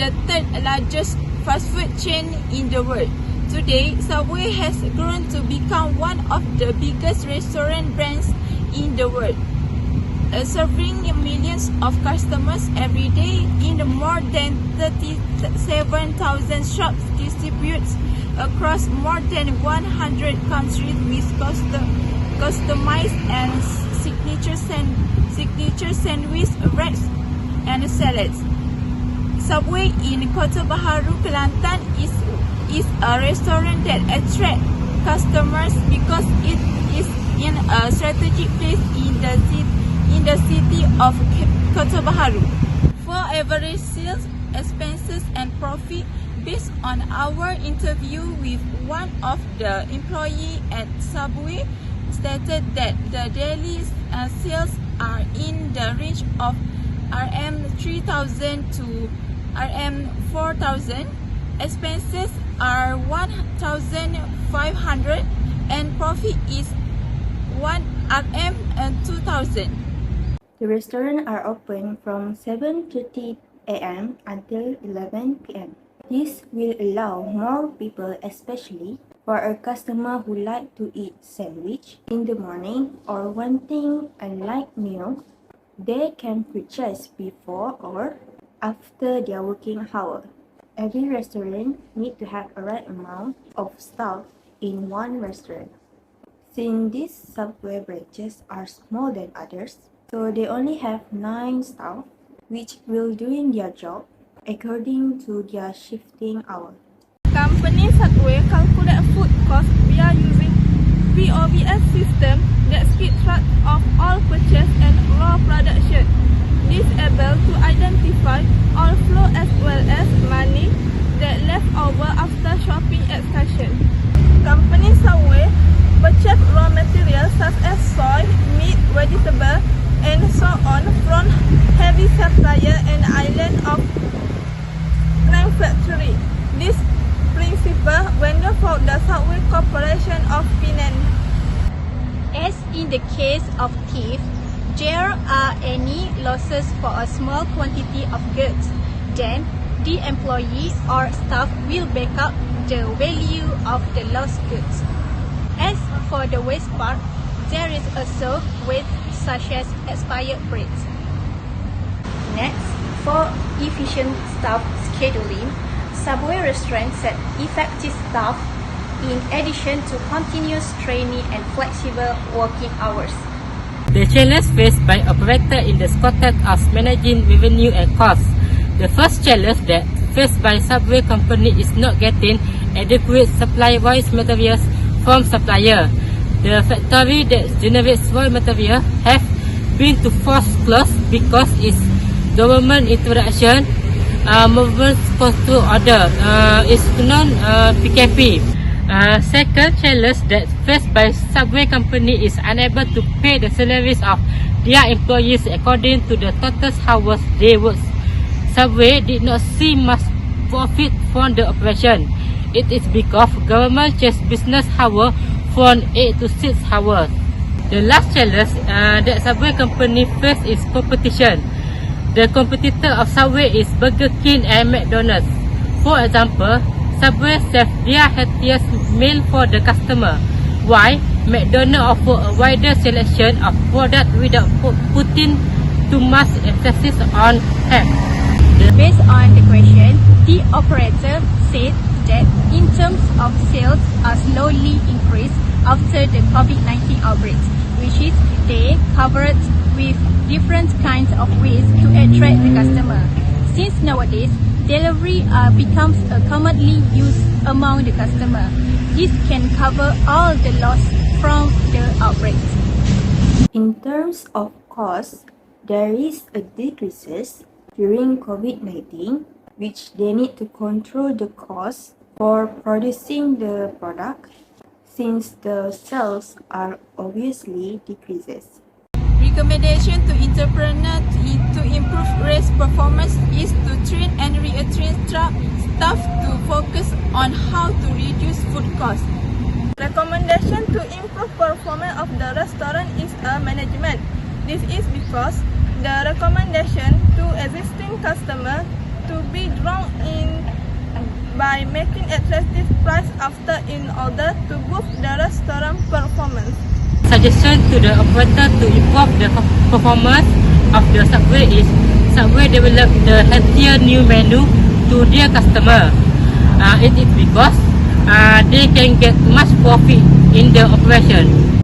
the third largest fast food chain in the world. Today, Subway has grown to become one of the biggest restaurant brands in the world, serving millions of customers every day in more than 37,000 shops distributed across more than 100 countries with customized and signature sandwich wraps and salads. Subway in Kota Baharu, Kelantan is a restaurant that attracts customers because it is in a strategic place in the city of Kota Baharu. For average sales, expenses and profit, based on our interview with one of the employees at Subway, stated that the daily sales are in the range of RM3,000 to RM4,000. Expenses are 1,500 and profit is 1 RM2,000. The restaurants are open from 7:30 a.m. until 11 p.m. This will allow more people, especially for a customer who like to eat sandwich in the morning or wanting a light meal, they can purchase before or after their working hour. Every restaurant need to have a right amount of staff in one restaurant. Since these Subway branches are smaller than others, so they only have 9 staff, which will doing their job according to their shifting hour. Company Subway calculate food cost via using POBS system that keeps track of all purchase and raw production. This able to identify all flow as well as money that left over after shopping at station. Company Subway purchase raw materials such as soy, meat, vegetable, and so on from heavy supplier and island of manufacturing. This principal vendor for the Subway Corporation of Penang. As in the case of theft, there are any losses for a small quantity of goods, then the employee or staff will back up the value of the lost goods. As for the waste part, there is also waste such as expired breads. Next, for efficient staff scheduling, Subway restaurants set effective staff in addition to continuous training and flexible working hours. The challenge faced by operators in the context of managing revenue and costs. The first challenge that faced by Subway company is not getting adequate supply raw materials from supplier. The factory that generates raw material have been to force close because its government interaction movement control order is known PKP. Second challenge that faced by Subway company is unable to pay the salaries of their employees according to the total hours they work. Subway did not see much profit from the operation. It is because government changed business hours from 8 to 6 hours. The last challenge that Subway company face is competition. The competitor of Subway is Burger King and McDonald's. For example, Subway serves their healthiest meal for the customer, while McDonald's offers a wider selection of products without putting too much emphasis on health. Based on the question, the operator said that in terms of sales are slowly increased after the COVID-19 outbreak, which is they covered with different kinds of ways to attract the customer. Since nowadays, delivery becomes a commonly used among the customer. This can cover all the loss from the outbreak. In terms of cost, there is a decreases during COVID-19, which they need to control the cost for producing the product, since the sales are obviously decreases. Recommendation to entrepreneurs to improve race performance is to train and retrain staff to focus on how to reduce food costs. Recommendation to improve performance of the restaurant is management. This is because the recommendation to existing customers to to be drawn in by making attractive price after in order to boost the restaurant performance. Suggestion to the operator to improve the performance of the Subway is Subway develop the healthier new menu to their customer. It is because they can get much profit in the operation.